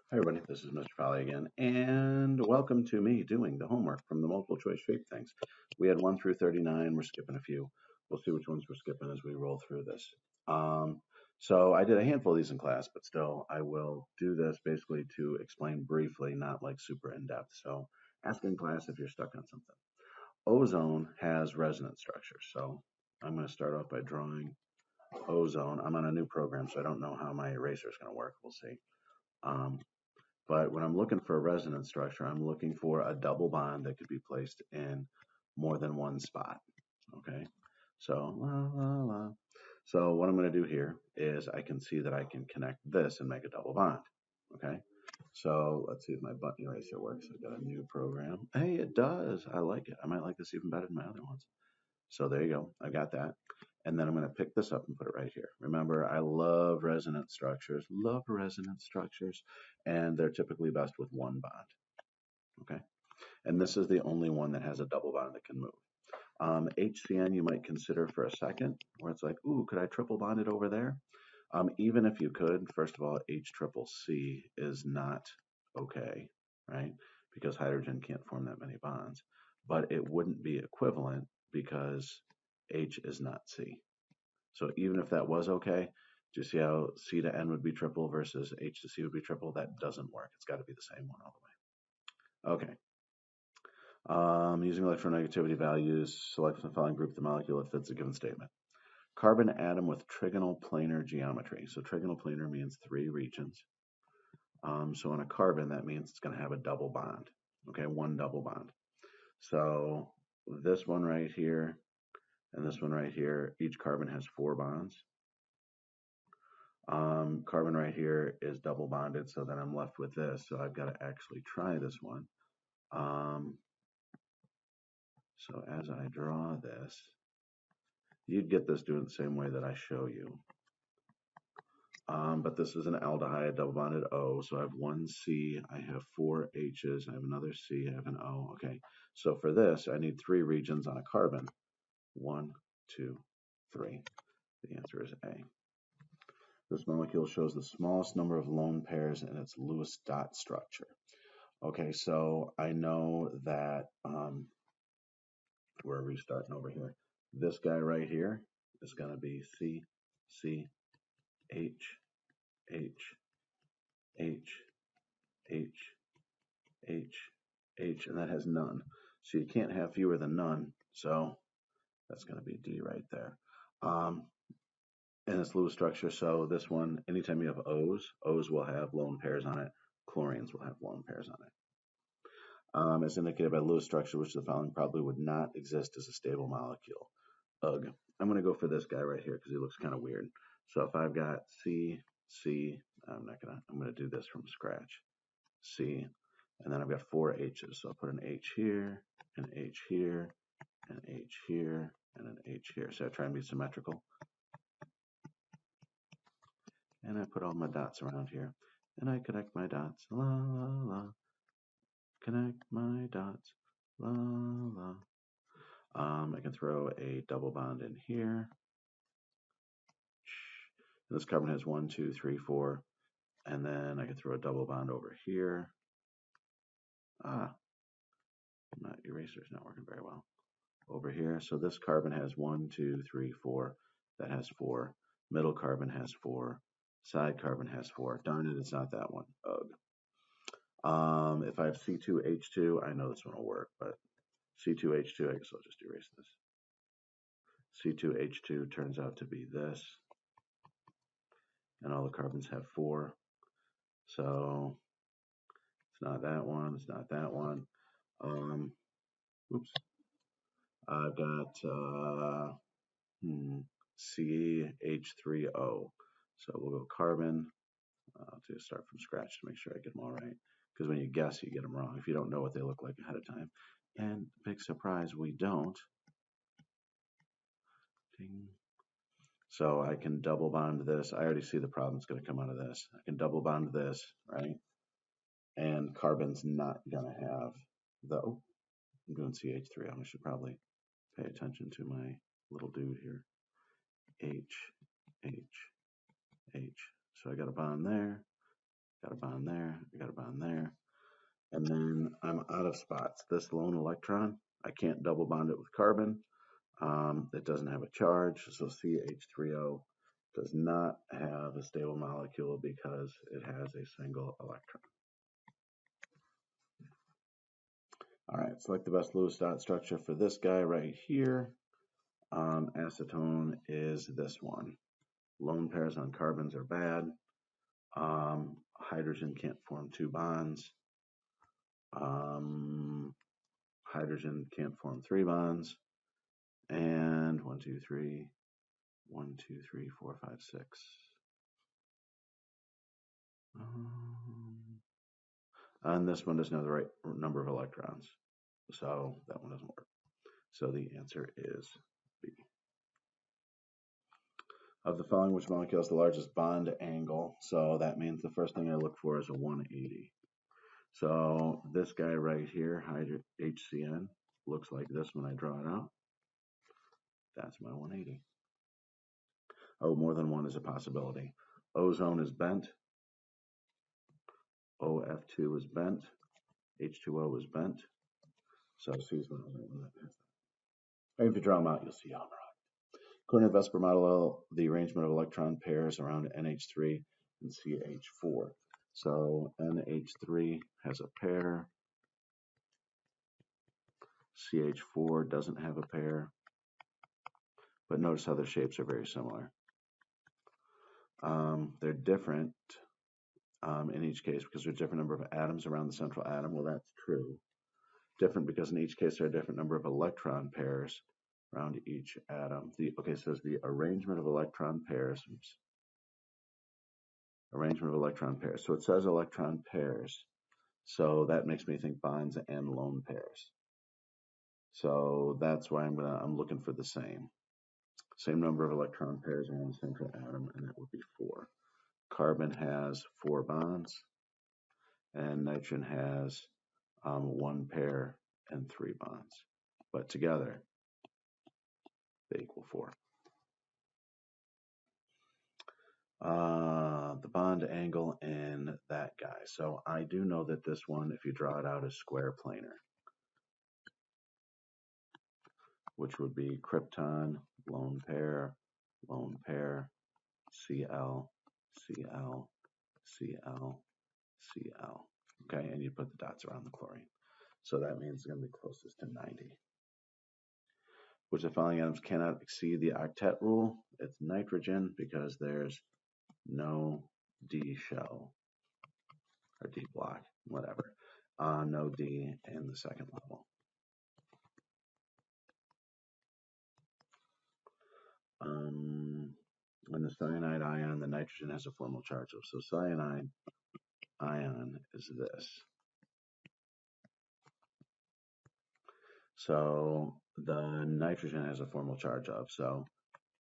Hi everybody, this is Mr. Polly again, and welcome to me doing the homework from the multiple choice shape things. We had 1 through 39, we're skipping a few. We'll see which ones we're skipping as we roll through this. So I did a handful of these in class, but still I will do this basically to explain briefly, not like super in-depth. So ask in class if you're stuck on something. Ozone has resonance structures, so I'm going to start off by drawing ozone. I'm on a new program, so I don't know how my eraser is going to work. We'll see. But when I'm looking for a resonance structure, I'm looking for a double bond that could be placed in more than one spot. Okay, so la la la. So what I'm going to do here is I can see that I can connect this and make a double bond. Okay, so let's see if my button eraser works. I've got a new program. Hey, it does. I like it. I might like this even better than my other ones. So there you go. I got that. And then I'm going to pick this up and put it right here. Remember, I love resonance structures, and they're typically best with one bond. Okay. And this is the only one that has a double bond that can move. HCN you might consider for a second, where it's like, ooh, could I triple bond it over there? Even if you could, first of all, HCCC is not okay, right? Because hydrogen can't form that many bonds. But it wouldn't be equivalent because H is not C. So even if that was okay, do you see how C to N would be triple versus H to C would be triple? That doesn't work. It's got to be the same one all the way. Okay. Using electronegativity values, select from the following group the molecule that fits a given statement. Carbon atom with trigonal planar geometry. So trigonal planar means 3 regions. So on a carbon, that means it's going to have a double bond. Okay, one double bond. So this one right here and this one right here, each carbon has 4 bonds. Carbon right here is double bonded, so then I'm left with this. So I've got to actually try this one. So as I draw this, you'd get this doing the same way that I show you. But this is an aldehyde, double bonded O. So I have 1 C, I have 4 H's, I have another C, I have an O. Okay, so for this, I need 3 regions on a carbon. 1, 2, 3. The answer is A. This molecule shows the smallest number of lone pairs in its Lewis dot structure. Okay, so I know that we're restarting over here. This guy right here is going to be C, C, H, H, H, H, H, H, and that has none. So you can't have fewer than none. So that's going to be D right there. And it's Lewis structure. So this one, anytime you have O's will have lone pairs on it. Chlorines will have lone pairs on it. As indicated by Lewis structure, which the following probably would not exist as a stable molecule. Ugh. I'm going to go for this guy right here because he looks kind of weird. So if I've got C, C, I'm going to do this from scratch. C, and then I've got 4 H's. So I'll put an H here, an H here, an H here, and an H here. So I try and be symmetrical. And I put all my dots around here. And I connect my dots. La, la, la. Connect my dots. La, la. I can throw a double bond in here. This carbon has 1, 2, 3, 4. And then I can throw a double bond over here. My eraser's not working very well. Over here. So this carbon has 1, 2, 3, 4. That has 4. Middle carbon has 4. Side carbon has 4. Darn it, it's not that one. Ugh. If I have C2H2, I know this one will work, but C2H2, I guess I'll just erase this. C2H2 turns out to be this. And all the carbons have 4. So it's not that one, it's not that one. Oops. I've got CH3O. So we'll go carbon. I'll just start from scratch to make sure I get them all right. Because when you guess, you get them wrong if you don't know what they look like ahead of time. And big surprise, we don't. Ding. So I can double bond this. I already see the problem that's going to come out of this. I can double bond this, right? And carbon's not going to have the, oh, I'm doing CH3. I should probably pay attention to my little dude here. H, H, H. So I got a bond there, got a bond there, I got a bond there, and then I'm out of spots. This lone electron, I can't double bond it with carbon. It doesn't have a charge, so CH3O does not have a stable molecule because it has a single electron. All right, select the best Lewis dot structure for this guy right here. Acetone is this one. Lone pairs on carbons are bad. Hydrogen can't form two bonds. Hydrogen can't form three bonds. And 1, 2, 3, 1, 2, 3, 4, 5, 6. And this one doesn't have the right number of electrons, so that one doesn't work. So the answer is B. Of the following, which molecule has the largest bond angle? So that means the first thing I look for is a 180. So this guy right here, HCN, looks like this when I draw it out. That's my 180. Oh, more than one is a possibility. Ozone is bent. OF2 is bent. H2O is bent. So C is one of them. If you draw them out, you'll see how I'm wrong. According to the Vesper model, the arrangement of electron pairs around NH3 and CH4. So NH3 has a pair. CH4 doesn't have a pair. But notice how their shapes are very similar. They're different in each case because there's a different number of atoms around the central atom. Well, that's true. Different because in each case there are a different number of electron pairs around each atom. Okay, it says the arrangement of electron pairs. Oops. Arrangement of electron pairs. So it says electron pairs. So that makes me think bonds and lone pairs. So that's why I'm looking for the same number of electron pairs around the central atom, and that would be 4. Carbon has 4 bonds, and nitrogen has 1 pair and 3 bonds. But together, they equal 4. The bond angle in that guy. So I do know that this one, if you draw it out, is square planar, which would be krypton, lone pair, Cl, Cl, Cl, Cl. Okay, and you put the dots around the chlorine. So that means it's going to be closest to 90. Which of the following atoms cannot exceed the octet rule? It's nitrogen because there's no D shell or D block, whatever. No D in the second level. In the cyanide ion, the nitrogen has a formal charge of. So cyanide ion is this. So the nitrogen has a formal charge of. So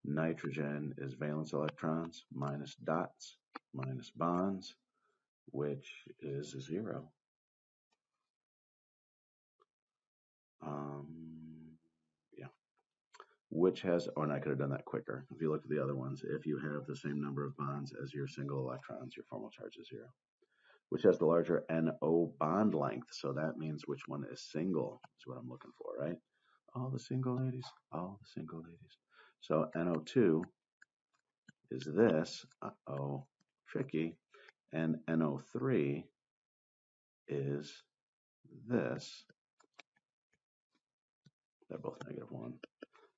nitrogen is valence electrons minus dots minus bonds, which is 0. Yeah. Which has, and I could have done that quicker. If you look at the other ones, if you have the same number of bonds as your single electrons, your formal charge is 0. Which has the larger NO bond length? So that means which one is single is what I'm looking for, right? All the single ladies, all the single ladies. So NO2 is this, tricky, and NO3 is this. They're both -1,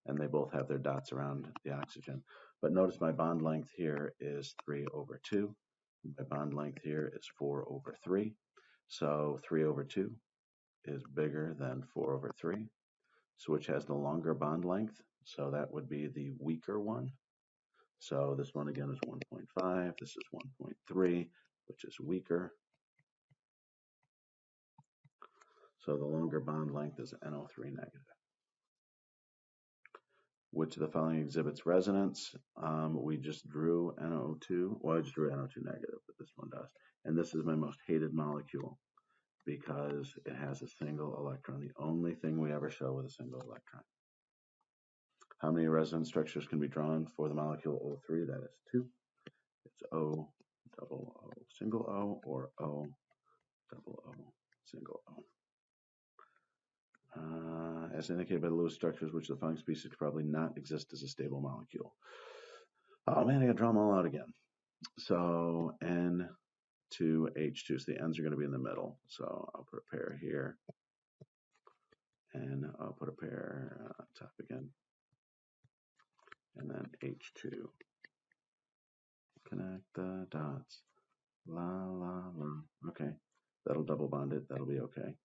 and they both have their dots around the oxygen. But notice my bond length here is 3/2. My bond length here is 4/3. So 3/2 is bigger than 4/3. So which has the longer bond length? So that would be the weaker one. So this one again is 1.5. This is 1.3, which is weaker. So the longer bond length is NO3 negative. Which of the following exhibits resonance? We just drew NO2. Well, I just drew NO2 negative, but this one does. And this is my most hated molecule because it has a single electron. The only thing we ever show with a single electron. How many resonance structures can be drawn for the molecule O3? That is 2. It's O double O, single O, or O, double O, single O. As indicated by the Lewis structures, which the following species could probably not exist as a stable molecule. Oh man, I gotta draw them all out again. So N2H2, so the N's are gonna be in the middle. So I'll put a pair here, and I'll put a pair on top again, and then H2. Connect the dots. La la la. Okay, that'll double bond it. That'll be okay.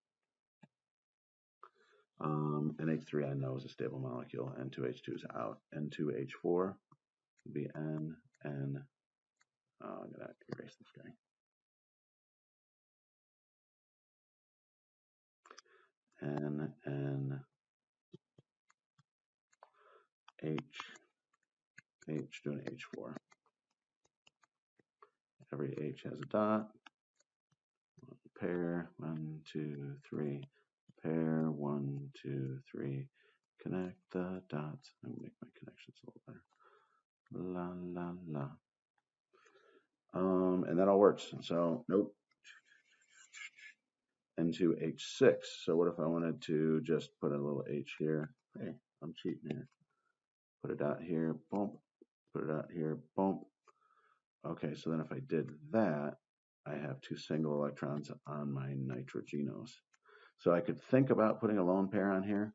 NH3 I know is a stable molecule. N2H2 is out. N2H4 would be N. I'm gonna erase this guy. N H doing H4. Every H has a dot. Pair 1, 2, 3. Pair 1, 2, 3. Connect the dots. I'm gonna make my connections a little better. La la la. And that all works. So nope. N2H6. So what if I wanted to just put a little H here? Hey, I'm cheating here. Put a dot here, bump. Put a dot here, bump. Okay, so then if I did that, I have two single electrons on my nitrogenos. So I could think about putting a lone pair on here,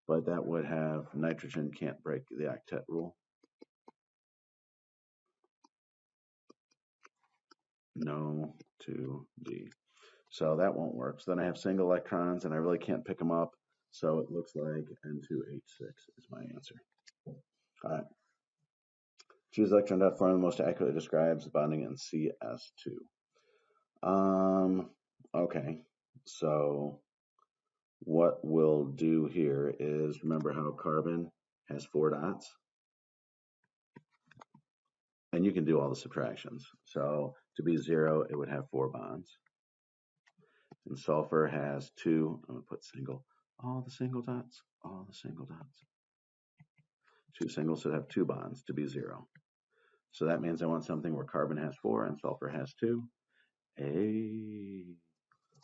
but that would have nitrogen can't break the octet rule. No to D. So that won't work. So then I have single electrons and I really can't pick them up. So it looks like N2H6 is my answer. All right. Choose electron dot form that most accurately describes bonding in CS2. Okay. So what we'll do here is remember how carbon has 4 dots? And you can do all the subtractions. So to be 0, it would have 4 bonds. And sulfur has 2. I'm going to put single. All the single dots. All the single dots. 2 singles should have 2 bonds to be 0. So that means I want something where carbon has 4 and sulfur has 2. All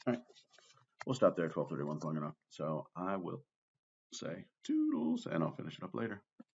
right. We'll stop there. 12:31 is long enough. So I will say toodles, and I'll finish it up later.